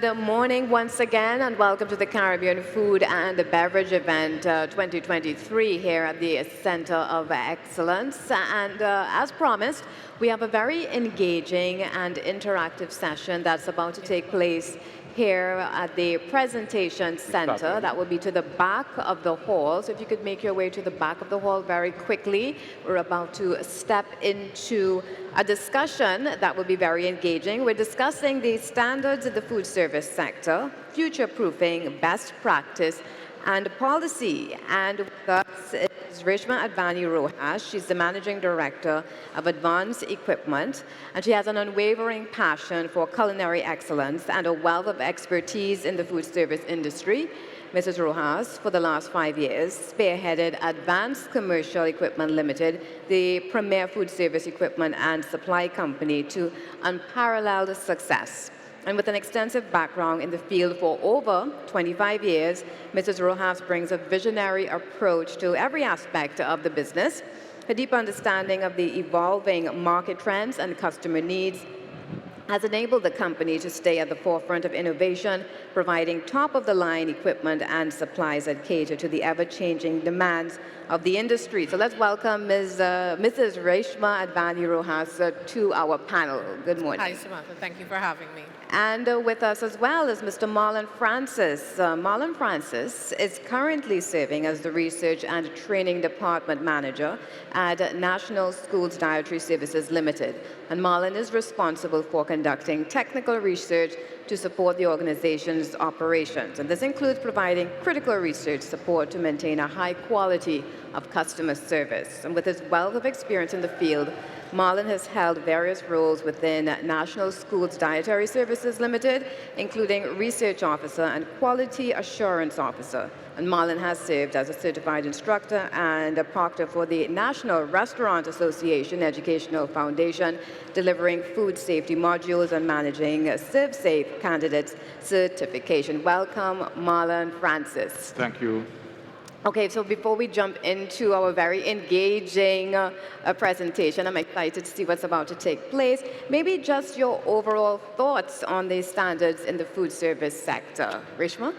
Good morning once again, and welcome to the Caribbean Food and Beverage Event 2023 here at the Center of Excellence. And as promised, we have a very engaging and interactive session that's about to take place here at the presentation center. That will be to the back of the hall. So if you could make your way to the back of the hall very quickly, we're about to step into a discussion that will be very engaging. We're discussing the standards in the food service sector, future-proofing, best practice, and policy. And with us is Reshma Advani Rojas. She's the Managing Director of Advanced Equipment, and she has an unwavering passion for culinary excellence and a wealth of expertise in the food service industry. Mrs. Rojas, for the last 5 years, spearheaded Advanced Commercial Equipment Limited, the premier food service equipment and supply company, to unparalleled success. And with an extensive background in the field for over 25 years, Mrs. Rojas brings a visionary approach to every aspect of the business. Her deep understanding of the evolving market trends and customer needs has enabled the company to stay at the forefront of innovation, providing top-of-the-line equipment and supplies that cater to the ever-changing demands of the industry. So let's welcome Mrs. Reshma Advani Rojas to our panel. Good morning. Hi, Samantha. Thank you for having me. And with us as well is Mr. Marlon Francis. Marlon Francis is currently serving as the Research and Training Department Manager at National Schools Dietary Services Limited. And Marlon is responsible for conducting technical research to support the organization's operations. And this includes providing critical research support to maintain a high quality of customer service. And with his wealth of experience in the field, Marlon has held various roles within National Schools Dietary Services Limited, including Research Officer and Quality Assurance Officer. And Marlon has served as a certified instructor and a proctor for the National Restaurant Association Educational Foundation, delivering food safety modules and managing ServSafe candidates certification. Welcome, Marlon Francis. Thank you. Okay, so before we jump into our very engaging presentation, I'm excited to see what's about to take place. Maybe just your overall thoughts on the standards in the food service sector. Reshma?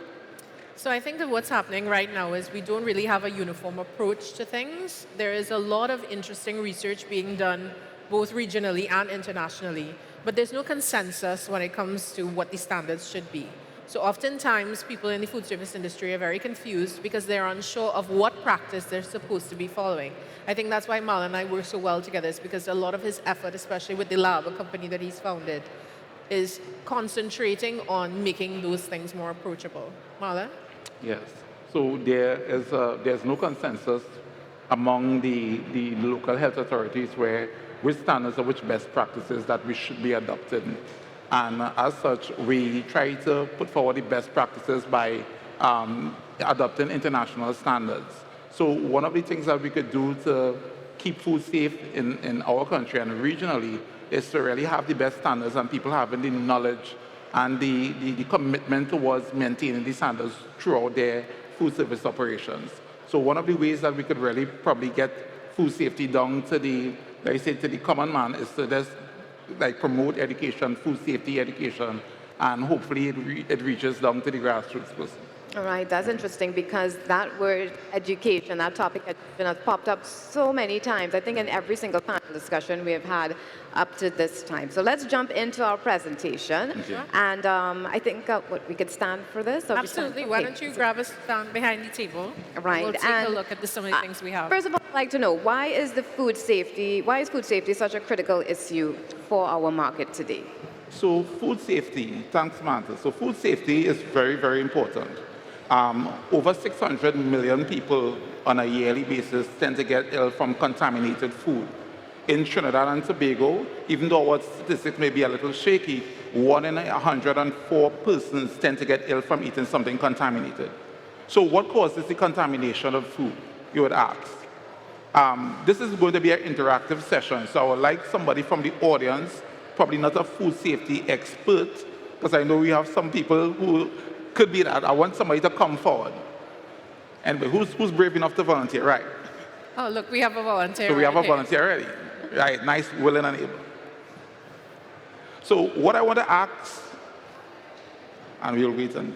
So I think that what's happening right now is we don't really have a uniform approach to things. There is a lot of interesting research being done both regionally and internationally, but there's no consensus when it comes to what the standards should be. So oftentimes, people in the food service industry are very confused because they're unsure of what practice they're supposed to be following. I think that's why Marlon and I work so well together, is because a lot of his effort, especially with the lab, a company that he's founded, is concentrating on making those things more approachable. Marlon? Yes. So there's no consensus among the local health authorities which standards or which best practices that we should be adopting. And as such, we try to put forward the best practices by adopting international standards. So one of the things that we could do to keep food safe in our country and regionally is to really have the best standards and people having the knowledge and the commitment towards maintaining the standards throughout their food service operations. So one of the ways that we could really probably get food safety down to the common man is to just promote education, food safety education, and hopefully it reaches down to the grassroots person. All right, that's interesting because that word education, that topic education has popped up so many times, I think in every single panel discussion we have had up to this time. So let's jump into our presentation. And I think we could stand for this. Absolutely. Why don't you grab a stand behind the table? Right. We'll take a look at some of the things we have. First of all, I'd like to know, why is food safety such a critical issue for our market today? So food safety, thanks Samantha. So food safety is very, very important. Over 600 million people on a yearly basis tend to get ill from contaminated food. In Trinidad and Tobago, even though our statistics may be a little shaky, 1 in 104 persons tend to get ill from eating something contaminated. So what causes the contamination of food, you would ask? This is going to be an interactive session, so I would like somebody from the audience, probably not a food safety expert, because I know we have some people who could be that. I want somebody to come forward. And who's brave enough to volunteer? Right. Oh, look, we have a volunteer. So we have a volunteer already. Right, nice, willing and able. So what I want to ask and we'll wait. And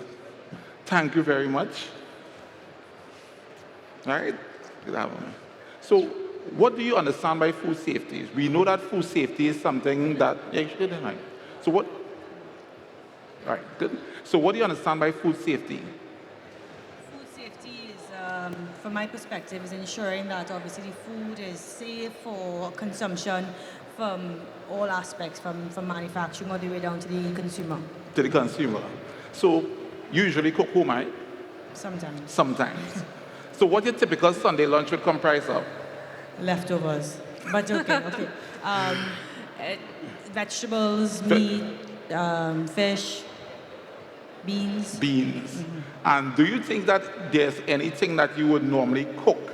thank you very much. All right? Good afternoon. So, what do you understand by food safety? We know that food safety is something that, yeah, you should, right? So what, all right, good. So what do you understand by food safety? Food safety is, from my perspective, is ensuring that obviously the food is safe for consumption from all aspects, from manufacturing all the way down to the consumer. To the consumer. So you usually cook home, right? Sometimes. Sometimes. So what your typical Sunday lunch would comprise of? Leftovers. But okay, okay. Vegetables, meat, fish, beans. Beans. And do you think that there's anything that you would normally cook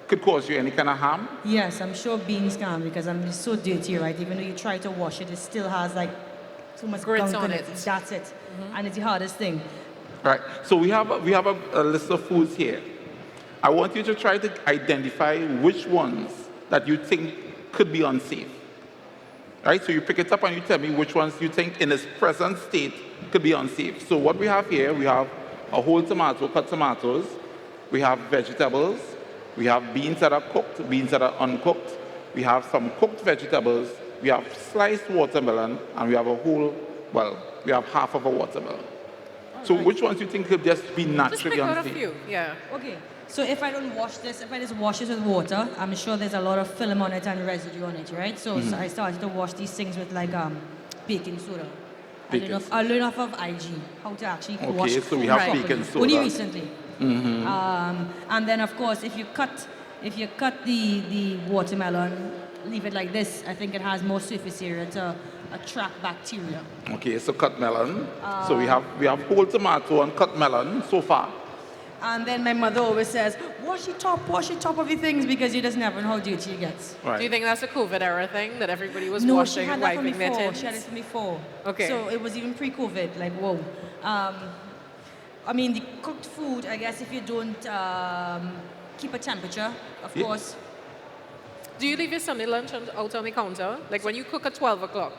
could cause you any kind of harm? Yes, I'm sure beans can because it's so dirty, right? Even though you try to wash it, it still has like so much Grits gunk on in it. That's it. And it's the hardest thing. Right. So we have a list of foods here. I want you to try to identify which ones that you think could be unsafe. Right? So you pick it up and you tell me which ones you think in its present state could be unsafe. So what we have here, we have a whole tomato, cut tomatoes. We have vegetables. We have beans that are cooked, beans that are uncooked. We have some cooked vegetables. We have sliced watermelon, and we have we have half of a watermelon. So which ones you think could just be Just naturally pick out a unsafe? few, yeah. Okay. So if I don't wash this, if I just wash it with water, I'm sure there's a lot of film on it and residue on it, right? So, so I started to wash these things with like baking soda. I learned off of IG how to actually wash Okay, so we food have properly. baking soda. Only recently. And then of course, if you cut the watermelon, leave it like this, I think it has more surface area to attract bacteria. Okay, so cut melon. So we have whole tomato and cut melon so far. And then my mother always says, wash the top of your things because you just never know how dirty it gets. Do you Right. think that's a COVID era thing that everybody was No, she washing had and that from wiping their before. tins? She had it from before. Okay. So it was even pre-COVID. Like, whoa. I mean, the cooked food, I guess if you don't keep a temperature, of Yeah. course. Do you leave your Sunday lunch out on the counter? Like when you cook at 12 o'clock,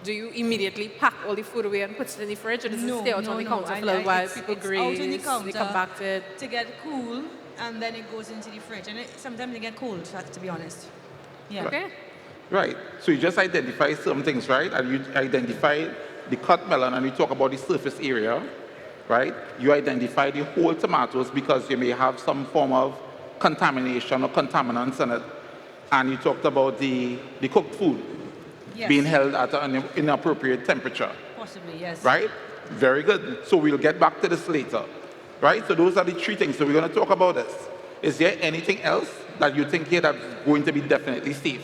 do you immediately pack all the food away and put it in the fridge, or does it stay out on the counter for a little while? People it's graze, out on the counter they come back to it. to get cool, and then it goes into the fridge. And sometimes they get cold, to be honest. Yeah. Okay. Right. So you just identify some things, right? And you identify the cut melon and you talk about the surface area, right? You identify the whole tomatoes because you may have some form of contamination or contaminants in it. And you talked about the cooked food Yes. being held at an inappropriate temperature, Possibly, yes. right? Very good. So we'll get back to this later, right? So those are the three things. So we're going to talk about this. Is there anything else that you think here that's going to be definitely safe?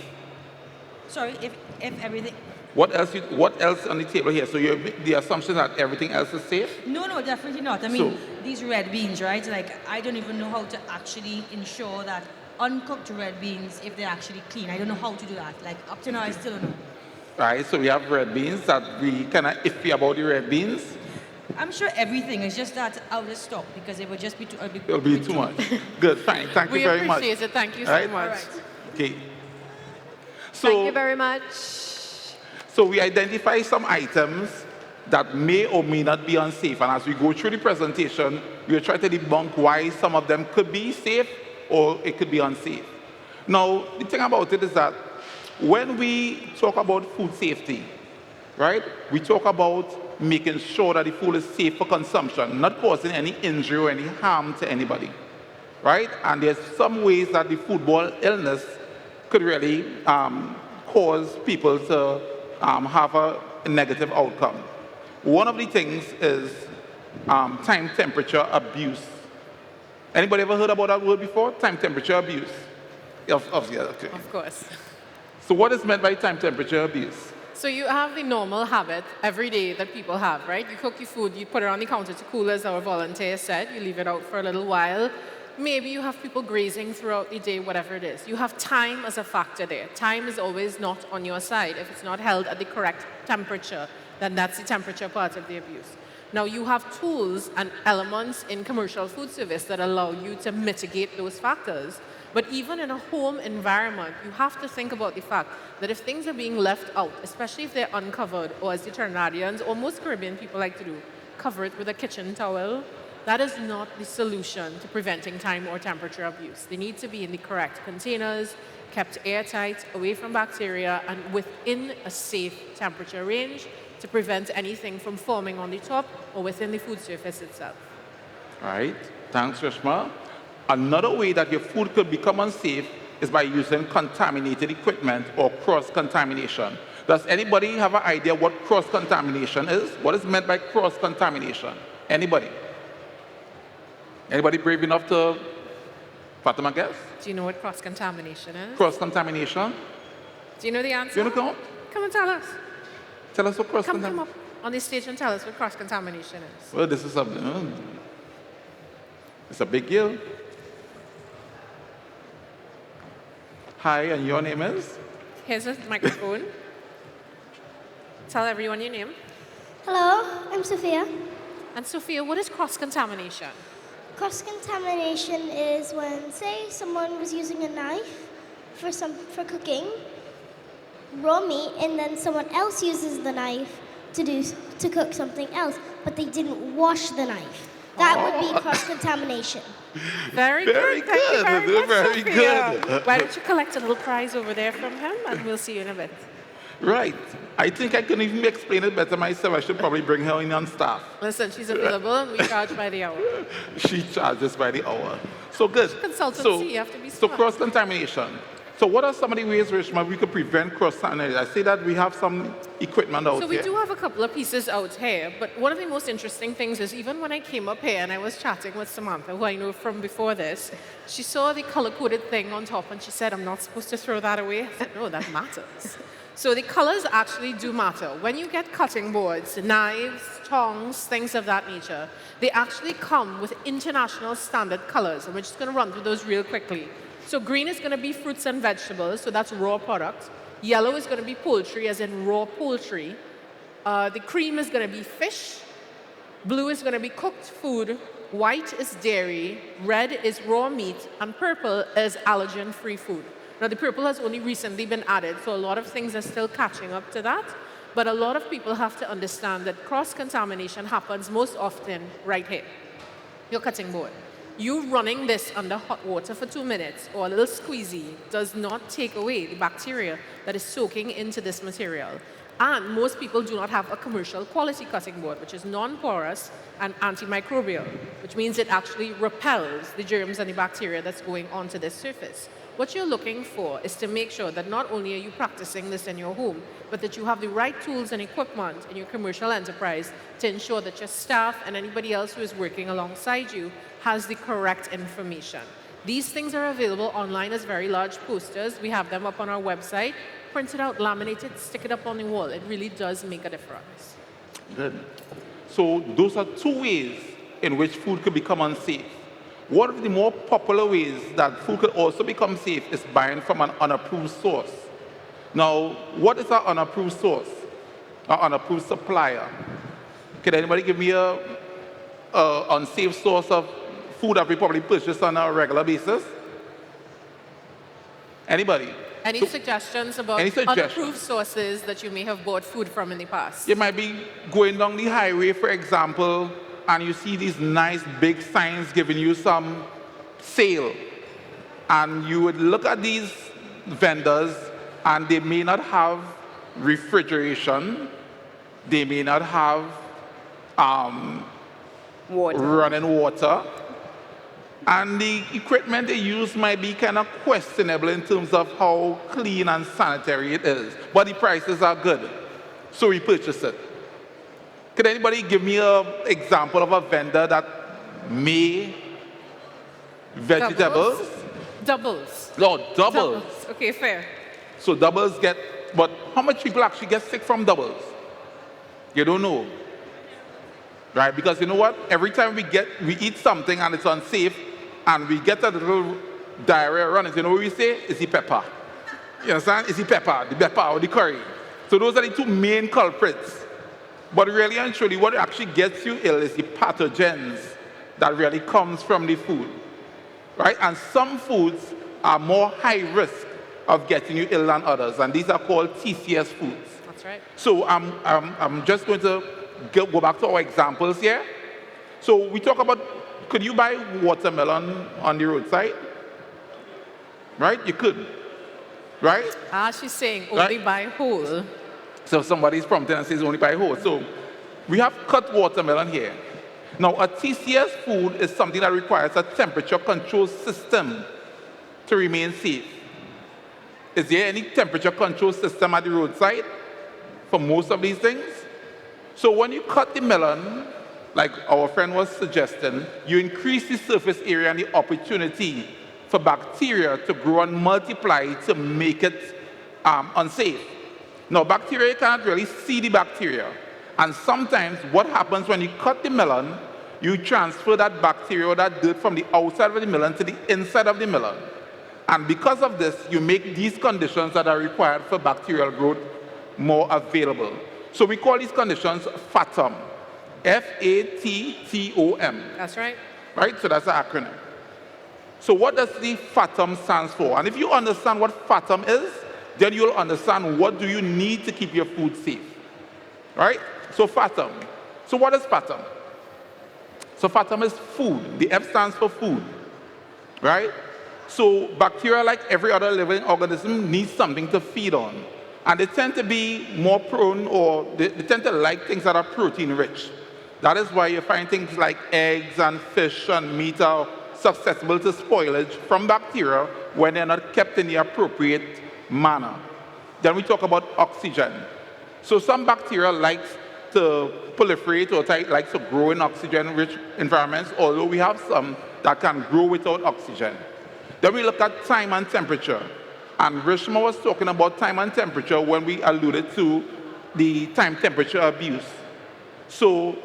Sorry, if everything... What else on the table here? So the assumption that everything else is safe? No, definitely not. I mean, these red beans, right? Like, I don't even know how to actually ensure that uncooked red beans, if they're actually clean. I don't know how to do that. Like, up to now, I still don't know. Right, so we have red beans that we kind of iffy about the red beans. I'm sure everything is just that out of stock because it would just be too... It'll be too much. Good, fine. Thank We you very much. appreciate it. Thank you so Right? much. Right. Okay. So, Thank you very much. So we identify some items that may or may not be unsafe. And as we go through the presentation, we'll try to debunk why some of them could be safe or it could be unsafe. Now, the thing about it is that when we talk about food safety, right, we talk about making sure that the food is safe for consumption, not causing any injury or any harm to anybody, right? And there's some ways that the foodborne illness could really cause people to have a negative outcome. One of the things is time temperature abuse. Anybody ever heard about that word before? Time temperature abuse. Yeah, okay. Of course. So what is meant by time temperature abuse? So you have the normal habit every day that people have, right? You cook your food, you put it on the counter to cool, as our volunteer said. You leave it out for a little while. Maybe you have people grazing throughout the day, whatever it is. You have time as a factor there. Time is always not on your side. If it's not held at the correct temperature, then that's the temperature part of the abuse. Now, you have tools and elements in commercial food service that allow you to mitigate those factors. But even in a home environment, you have to think about the fact that if things are being left out, especially if they're uncovered, or as the Trinidadians or most Caribbean people like to do, cover it with a kitchen towel, that is not the solution to preventing time or temperature abuse. They need to be in the correct containers, kept airtight, away from bacteria, and within a safe temperature range to prevent anything from forming on the top or within the food surface itself. All right, thanks, Rishma. Another way that your food could become unsafe is by using contaminated equipment or cross-contamination. Does anybody have an idea what cross-contamination is? What is meant by cross-contamination? Anybody? Anybody brave enough to, Fatima, guess? Do you know what cross-contamination is? Cross-contamination? Do you know the answer? You want to come? Come and tell us. Tell us what Come cross-contamination up on the stage and tell us what cross-contamination is. Well, this is something, it's a big deal. Hi, and your name is? Here's a microphone. Tell everyone your name. Hello, I'm Sophia. And Sophia, what is cross-contamination? Cross-contamination is when, say, someone was using a knife for cooking raw meat, and then someone else uses the knife to cook something else, but they didn't wash the knife. That would be cross-contamination. Very Very good. Thank you very much, very Sophia. good. Why don't you collect a little prize over there from him, and we'll see you in a bit. Right. I think I can even explain it better myself. I should probably bring her in on staff. Listen, she's available, and we charge by the hour. She charges by the hour. So good. Consultancy, you have to be So smart. cross-contamination. So what are some of the ways, Rishma, we could prevent cross-contamination? I say that we have some equipment out So we here. do have a couple of pieces out here, but one of the most interesting things is even when I came up here and I was chatting with Samantha, who I know from before this, she saw the color-coded thing on top and she said, I'm not supposed to throw that away. I said, no, that matters. So the colors actually do matter. When you get cutting boards, knives, tongs, things of that nature, they actually come with international standard colors, and we're just going to run through those real quickly. So green is going to be fruits and vegetables, so that's raw product. Yellow is going to be poultry, as in raw poultry. The cream is going to be fish. Blue is going to be cooked food. White is dairy. Red is raw meat. And purple is allergen-free food. Now, the purple has only recently been added, so a lot of things are still catching up to that. But a lot of people have to understand that cross-contamination happens most often right here, your cutting board. You running this under hot water for 2 minutes or a little squeezy does not take away the bacteria that is soaking into this material. And most people do not have a commercial quality cutting board, which is non-porous and antimicrobial, which means it actually repels the germs and the bacteria that's going onto this surface. What you're looking for is to make sure that not only are you practicing this in your home, but that you have the right tools and equipment in your commercial enterprise to ensure that your staff and anybody else who is working alongside you has the correct information. These things are available online as very large posters. We have them up on our website. Print it out, laminate it, stick it up on the wall. It really does make a difference. Good. So those are two ways in which food could become unsafe. One of the more popular ways that food could also become safe is buying from an unapproved source. Now, what is an unapproved source? An unapproved supplier? Can anybody give me a unsafe source of food that we probably purchase on a regular basis? Anybody? Any suggestions about unapproved sources that you may have bought food from in the past? You might be going down the highway, for example, and you see these nice big signs giving you some sale. And you would look at these vendors, and they may not have refrigeration. They may not have running water. And the equipment they use might be kind of questionable in terms of how clean and sanitary it is. But the prices are good, so we purchase it. Could anybody give me an example of a vendor that may vegetables? Doubles. No, doubles. Okay, fair. So doubles get, but how much people actually get sick from doubles? You don't know. Right? Because you know what? Every time we eat something and it's unsafe, and we get a little diarrhea running, you know what we say? It's the pepper. You understand? It's the pepper or the curry. So those are the two main culprits. But really and truly, what actually gets you ill is the pathogens that really comes from the food. Right? And some foods are more high risk of getting you ill than others, and these are called TCS foods. That's right. So I'm just going to go back to our examples here. So we talk about, could you buy watermelon on the roadside? Right? You could. Right? She's saying only Right? buy whole. So somebody's prompting and says only buy whole. So we have cut watermelon here. Now, a TCS food is something that requires a temperature control system to remain safe. Is there any temperature control system at the roadside for most of these things? So when you cut the melon, like our friend was suggesting, you increase the surface area and the opportunity for bacteria to grow and multiply to make it unsafe. Now, bacteria, you can't really see the bacteria. And sometimes what happens when you cut the melon, you transfer that bacteria or that dirt from the outside of the melon to the inside of the melon. And because of this, you make these conditions that are required for bacterial growth more available. So we call these conditions FATOM. F-A-T-T-O-M. That's right. Right? So that's the acronym. So what does the FATOM stands for? And if you understand what FATOM is, then you'll understand what do you need to keep your food safe. Right? So FATOM. So what is FATOM? So FATOM is food. The F stands for food. Right? So bacteria, like every other living organism, needs something to feed on. And they tend to be more prone, or they tend to like things that are protein rich. That is why you find things like eggs and fish and meat are susceptible to spoilage from bacteria when they're not kept in the appropriate manner. Then we talk about oxygen. So some bacteria likes to proliferate or likes to grow in oxygen-rich environments, although we have some that can grow without oxygen. Then we look at time and temperature. And Rishma was talking about time and temperature when we alluded to the time temperature abuse. So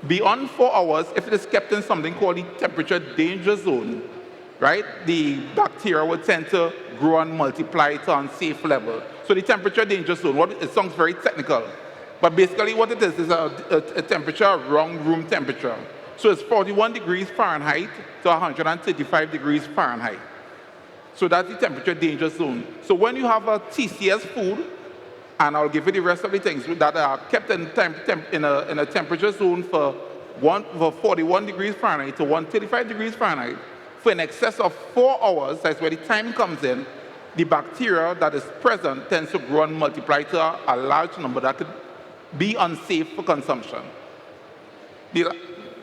beyond 4 hours, if it is kept in something called the temperature danger zone, right, the bacteria will tend to grow and multiply to unsafe level. So the temperature danger zone, it sounds very technical, but basically what it is a temperature around room temperature. So it's 41 degrees Fahrenheit to 135 degrees Fahrenheit. So that's the temperature danger zone. So when you have a TCS food, and I'll give you the rest of the things that are kept in a temperature zone for 41 degrees Fahrenheit to 135 degrees Fahrenheit, for in excess of 4 hours, that's where the time comes in, the bacteria that is present tends to grow and multiply to a large number that could be unsafe for consumption.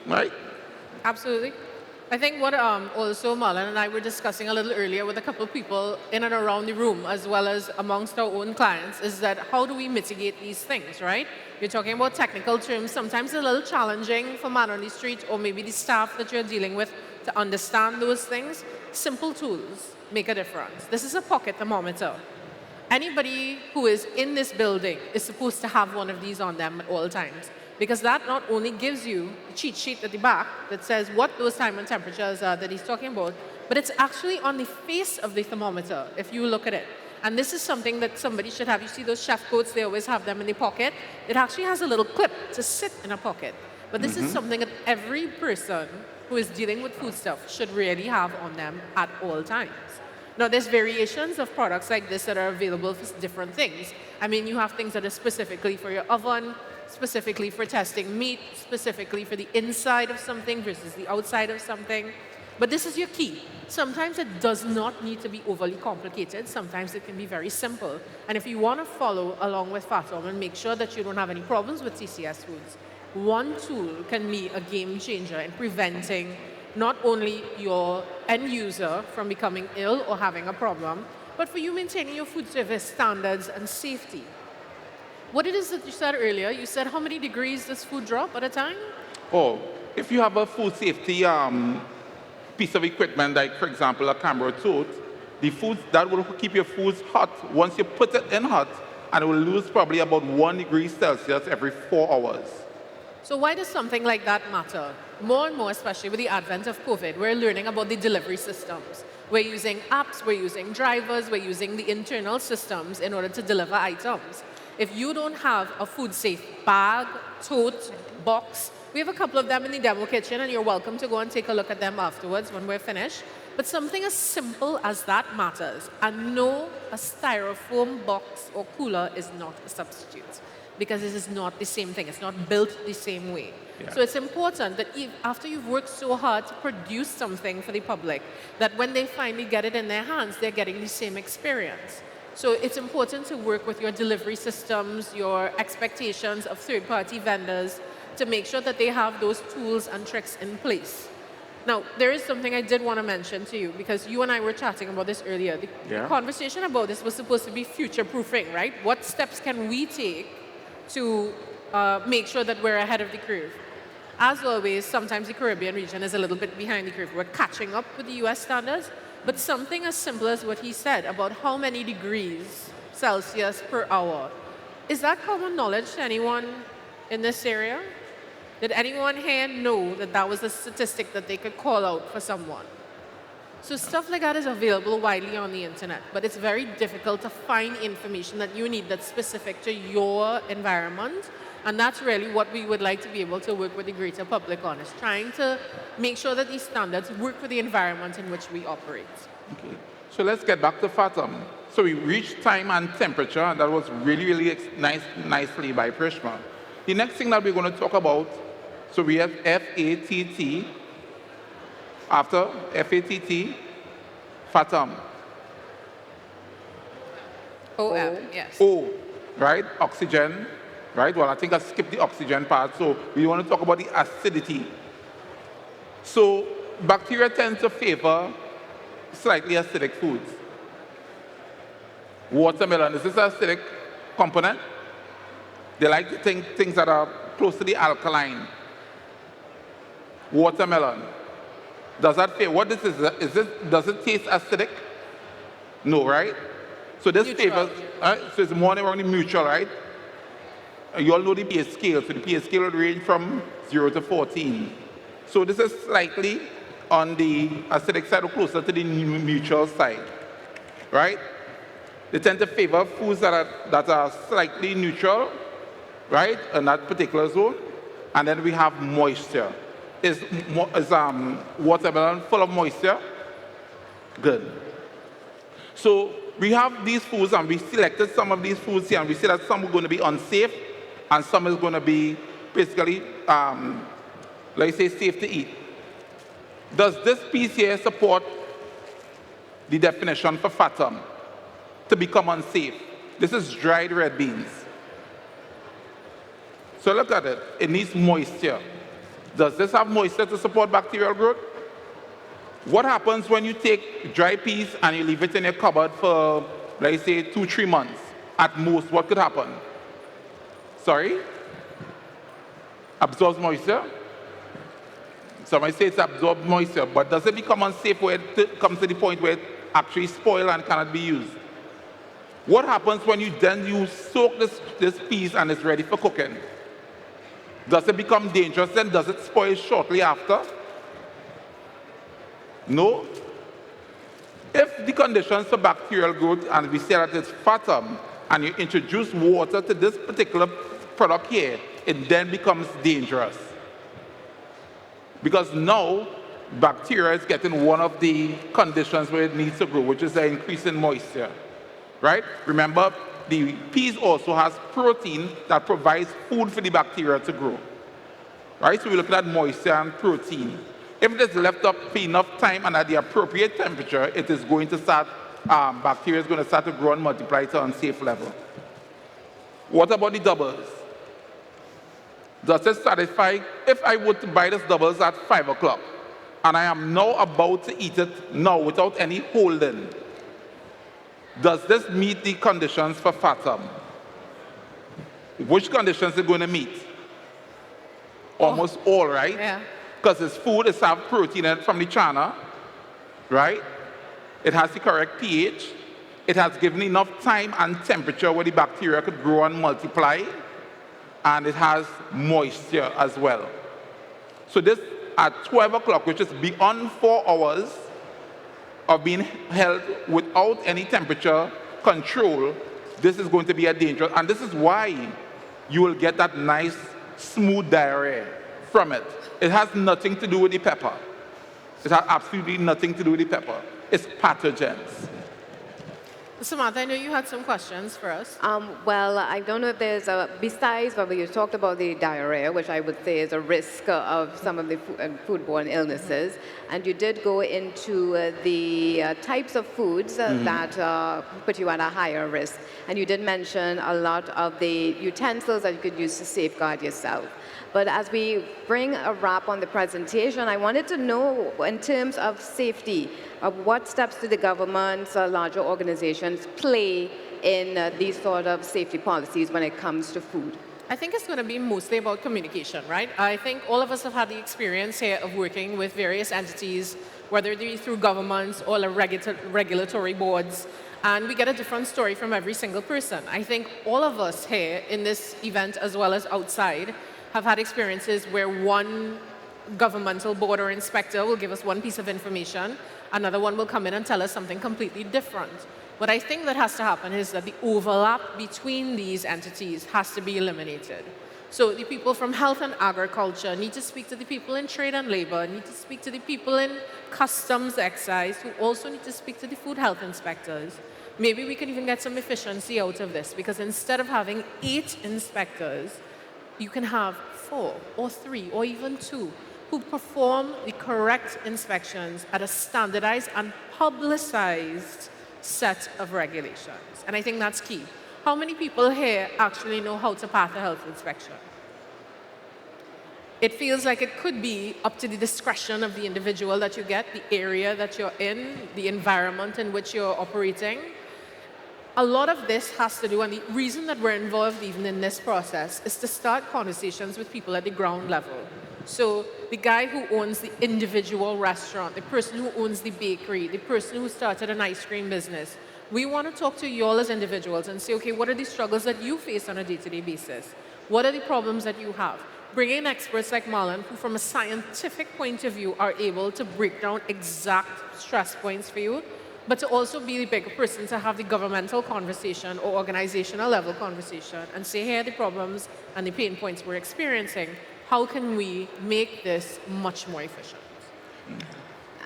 Right? Absolutely. I think what also Marlon and I were discussing a little earlier with a couple of people in and around the room, as well as amongst our own clients, is that how do we mitigate these things, right? You're talking about technical terms. Sometimes it's a little challenging for man on the street or maybe the staff that you're dealing with to understand those things. Simple tools make a difference. This is a pocket thermometer. Anybody who is in this building is supposed to have one of these on them at all times, because that not only gives you the cheat sheet at the back that says what those time and temperatures are that he's talking about, but it's actually on the face of the thermometer if you look at it. And this is something that somebody should have. You see those chef coats, they always have them in the pocket. It actually has a little clip to sit in a pocket. But this is something that every person who is dealing with food stuff should really have on them at all times. Now, there's variations of products like this that are available for different things. I mean, you have things that are specifically for your oven, specifically for testing meat, specifically for the inside of something versus the outside of something. But this is your key. Sometimes it does not need to be overly complicated. Sometimes it can be very simple. And if you want to follow along with FATOM and make sure that you don't have any problems with TCS foods, one tool can be a game changer in preventing not only your end user from becoming ill or having a problem, but for you maintaining your food service standards and safety. What it is that you said earlier, you said how many degrees does food drop at a time? Oh, if you have a food safety piece of equipment, like for example a camera tote, the foods that will keep your foods hot once you put it in hot, and it will lose probably about 1 degree Celsius every 4 hours. So why does something like that matter? More and more, especially with the advent of COVID, we're learning about the delivery systems. We're using apps, we're using drivers, we're using the internal systems in order to deliver items. If you don't have a food safe bag, tote, box, we have a couple of them in the demo kitchen, and you're welcome to go and take a look at them afterwards when we're finished. But something as simple as that matters. And no, a styrofoam box or cooler is not a substitute. because this is not the same thing. It's not built the same way. Yeah. So it's important that after you've worked so hard to produce something for the public, that when they finally get it in their hands, they're getting the same experience. So it's important to work with your delivery systems, your expectations of third-party vendors, to make sure that they have those tools and tricks in place. Now, there is something I did want to mention to you, because you and I were chatting about this earlier. The conversation about this was supposed to be future-proofing, right? What steps can we take to make sure that we're ahead of the curve? As always, sometimes the Caribbean region is a little bit behind the curve. We're catching up with the US standards, but something as simple as what he said about how many degrees Celsius per hour, is that common knowledge to anyone in this area? Did anyone here know that that was a statistic that they could call out for someone? So stuff like that is available widely on the internet, but it's very difficult to find information that you need that's specific to your environment. And that's really what we would like to be able to work with the greater public on, is trying to make sure that these standards work for the environment in which we operate. Okay. So let's get back to FATM. So we reached time and temperature, and that was really, really nicely by Prishma. The next thing that we're going to talk about, so we have FATT. After FATT, FATM. OM, yes. O, right? Oxygen, right? Well, I think I skipped the oxygen part, so we want to talk about the acidity. So bacteria tend to favor slightly acidic foods. Watermelon, is this an acidic component? They like things that are close to the alkaline. Watermelon. Does that favor? What this is this, does it taste acidic? No, right? So this favors, so it's more around the mutual, right? You all know the pH scale. So the pH scale would range from 0 to 14. So this is slightly on the acidic side or closer to the mutual side, right? They tend to favor foods that are slightly neutral, right, in that particular zone. And then we have moisture. Is watermelon full of moisture? Good. So we have these foods, and we selected some of these foods here, and we see that some are going to be unsafe, and some is going to be basically, let's say, safe to eat. Does this piece here support the definition for FATM to become unsafe? This is dried red beans. So look at it. It needs moisture. Does this have moisture to support bacterial growth? What happens when you take dry peas and you leave it in your cupboard for, let's say, 2-3 months? At most, what could happen? Sorry? Absorbs moisture? Somebody say it's absorbed moisture, but does it become unsafe where it comes to the point where it actually spoils and cannot be used? What happens when you soak this peas and it's ready for cooking? Does it become dangerous then? Does it spoil shortly after? No. If the conditions for bacterial growth, and we say that it's FATM, and you introduce water to this particular product here, it then becomes dangerous. Because now, bacteria is getting one of the conditions where it needs to grow, which is the increase in moisture. Right? Remember, the peas also has protein that provides food for the bacteria to grow. Right? So we're looking at moisture and protein. If it is left up for enough time and at the appropriate temperature, it is going to start, bacteria is going to start to grow and multiply to an unsafe level. What about the doubles? Does it satisfy? If I were to buy this doubles at 5 o'clock, and I am now about to eat it now without any holding, does this meet the conditions for FATM? Which conditions is it going to meet? Almost all, right? Yeah. Because it's food, it's have protein in it from the chana, right? It has the correct pH. It has given enough time and temperature where the bacteria could grow and multiply. And it has moisture as well. So this, at 12 o'clock, which is beyond 4 hours, of being held without any temperature control, this is going to be a danger. And this is why you will get that nice, smooth diarrhea from it. It has nothing to do with the pepper. It has absolutely nothing to do with the pepper. It's pathogens. Samantha, I know you had some questions for us. Well, I don't know if there's besides, well, you talked about the diarrhea, which I would say is a risk of some of the foodborne illnesses, and you did go into the types of foods that put you at a higher risk, and you did mention a lot of the utensils that you could use to safeguard yourself. But as we bring a wrap on the presentation, I wanted to know, in terms of safety, what steps do the governments or larger organizations play in these sort of safety policies when it comes to food? I think it's going to be mostly about communication, right? I think all of us have had the experience here of working with various entities, whether it be through governments or regulatory boards, and we get a different story from every single person. I think all of us here in this event, as well as outside, have had experiences where one governmental board or inspector will give us one piece of information, another one will come in and tell us something completely different. What I think that has to happen is that the overlap between these entities has to be eliminated. So the people from health and agriculture need to speak to the people in trade and labor, need to speak to the people in customs excise, who also need to speak to the food health inspectors. Maybe we can even get some efficiency out of this, because instead of having 8 inspectors, you can have 4 or 3 or even 2 who perform the correct inspections at a standardized and publicized set of regulations. And I think that's key. How many people here actually know how to pass a health inspection? It feels like it could be up to the discretion of the individual that you get, the area that you're in, the environment in which you're operating. A lot of this has to do, and the reason that we're involved even in this process is to start conversations with people at the ground level. So the guy who owns the individual restaurant, the person who owns the bakery, the person who started an ice cream business, we want to talk to you all as individuals and say, okay, what are the struggles that you face on a day-to-day basis? What are the problems that you have? Bring in experts like Marlon, who from a scientific point of view are able to break down exact stress points for you, but to also be the bigger person to have the governmental conversation or organizational level conversation and say, here are the problems and the pain points we're experiencing. How can we make this much more efficient?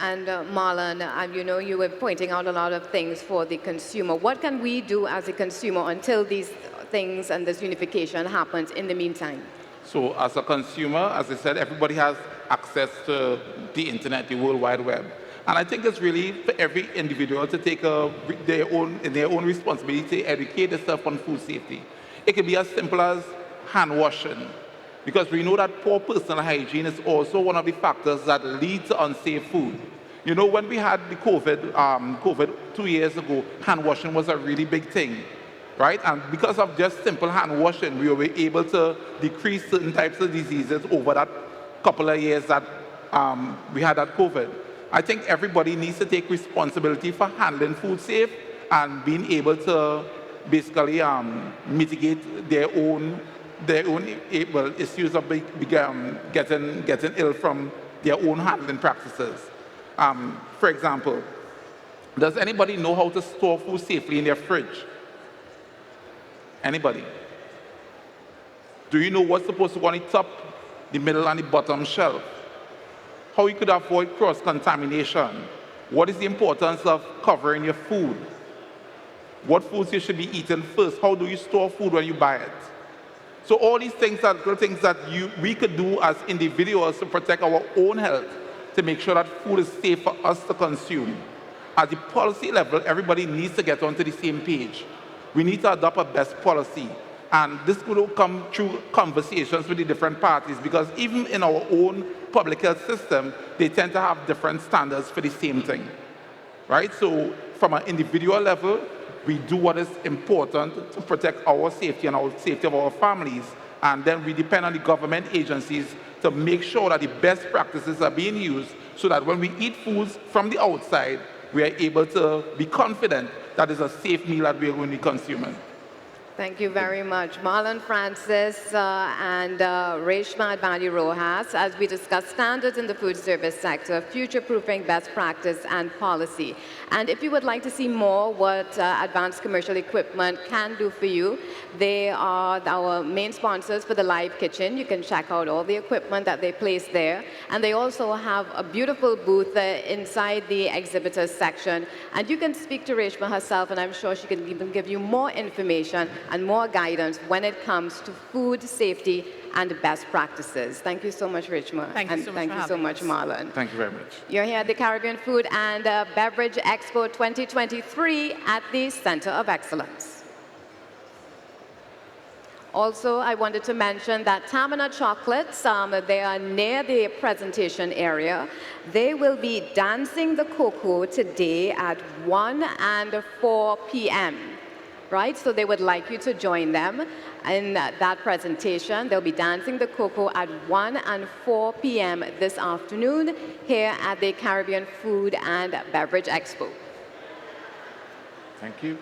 And Marlon, you know, you were pointing out a lot of things for the consumer. What can we do as a consumer until these things and this unification happens in the meantime? So as a consumer, as I said, everybody has access to the internet, the World Wide Web. And I think it's really for every individual to take their own responsibility to educate themselves on food safety. It can be as simple as hand washing, because we know that poor personal hygiene is also one of the factors that lead to unsafe food. You know, when we had the COVID 2 years ago, hand washing was a really big thing, right? And because of just simple hand washing, we were able to decrease certain types of diseases over that couple of years that we had that COVID. I think everybody needs to take responsibility for handling food safe and being able to basically mitigate their own issues of getting ill from their own handling practices. For example, does anybody know how to store food safely in their fridge? Anybody? Do you know what's supposed to go on the top, the middle, and the bottom shelf? How you could avoid cross-contamination? What is the importance of covering your food? What foods you should be eating first? How do you store food when you buy it? So all these things are good things that we could do as individuals to protect our own health, to make sure that food is safe for us to consume. At the policy level, everybody needs to get onto the same page. We need to adopt a best policy. And this will come through conversations with the different parties, because even in our own public health system, they tend to have different standards for the same thing, right? So from an individual level, we do what is important to protect our safety and our safety of our families. And then we depend on the government agencies to make sure that the best practices are being used, so that when we eat foods from the outside, we are able to be confident that it's a safe meal that we're going to be consuming. Thank you very much. Marlon Francis and Reshma Advani Rojas, as we discuss standards in the food service sector, future-proofing best practice and policy. And if you would like to see more what Advanced Commercial Equipment can do for you, they are our main sponsors for the Live Kitchen. You can check out all the equipment that they place there. And they also have a beautiful booth inside the exhibitors section. And you can speak to Reshma herself, and I'm sure she can even give you more information and more guidance when it comes to food safety and best practices. Thank you so much, Reshma. Thank you so much. Thank you so much, Marlon. Thank you very much. You're here at the Caribbean Food and Beverage Expo 2023 at the Center of Excellence. Also, I wanted to mention that Tamina Chocolates, they are near the presentation area. They will be dancing the cocoa today at 1 and 4 p.m. Right? So they would like you to join them in that presentation. They'll be dancing the cocoa at 1 and 4 p.m. this afternoon here at the Caribbean Food and Beverage Expo. Thank you.